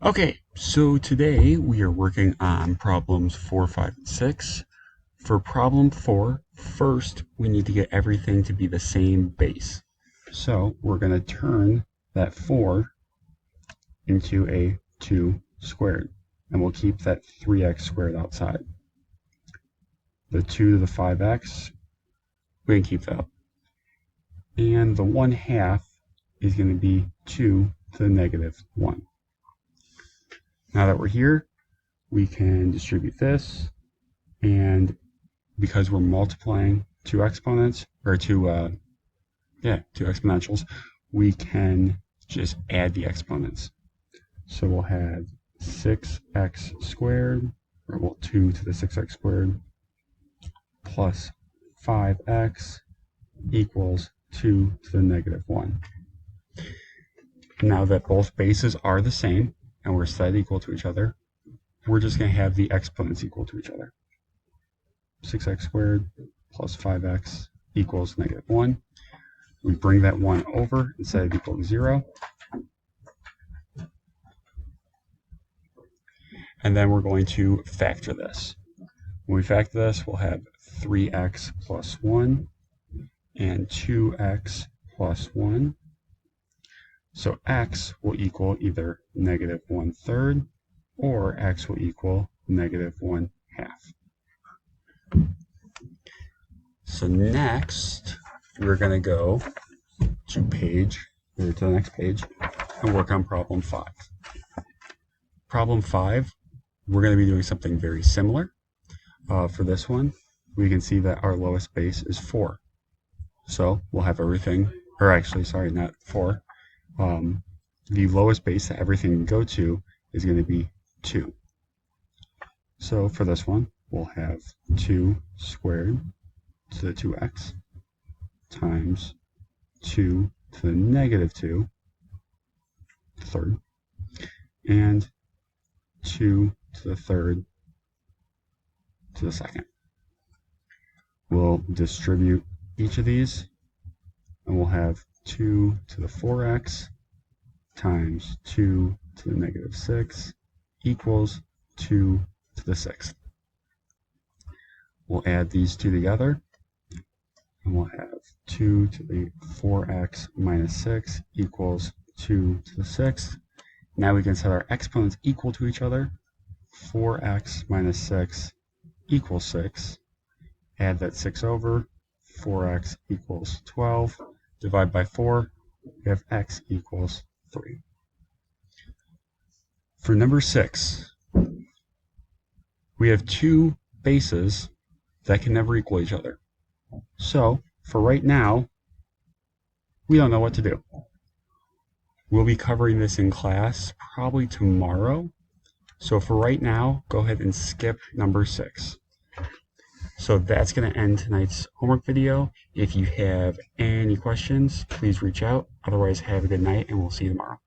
Okay, so today we are working on problems 4, 5, and 6. For problem 4, first we need to get everything to be the same base. So we're going to turn that 4 into a 2 squared, and we'll keep that 3x squared outside. The 2 to the 5x, we can keep that. And the 1/2 is going to be 2 to the negative 1. Now that we're here, we can distribute this, and because we're multiplying two exponents, or two exponentials, we can just add the exponents. So we'll have 6x squared, or well, 2 to the 6x squared, plus 5x equals 2 to the negative 1. Now that both bases are the same, and we're set equal to each other, we're just going to have the exponents equal to each other. 6x squared plus 5x equals negative 1. We bring that 1 over and set it equal to 0. And then we're going to factor this. When we factor this, we'll have 3x plus 1 and 2x plus 1. So x will equal either negative 1/3 or x will equal negative 1/2. So next, we're going to go to the next page and work on problem 5. Problem 5, we're going to be doing something very similar. For this one, we can see that our lowest base is 4. So we'll have everything, or actually, sorry, not 4. The lowest base that everything can go to is going to be 2. So for this one, we'll have 2 squared to the 2x times 2 to the negative 2 third, and 2 to the third to the second. We'll distribute each of these, and we'll have 2 to the 4x times 2 to the negative 6 equals 2 to the 6th. We'll add these two together, and we'll have 2 to the 4x minus 6 equals 2 to the 6th. Now we can set our exponents equal to each other. 4x minus 6 equals 6. Add that 6 over. 4x equals 12. Divide by 4. We have x equals 3. For number 6, we have two bases that can never equal each other. So, for right now, we don't know what to do. We'll be covering this in class probably tomorrow. So for right now, go ahead and skip number 6. So that's going to end tonight's homework video. If you have any questions, please reach out. Otherwise, have a good night, and we'll see you tomorrow.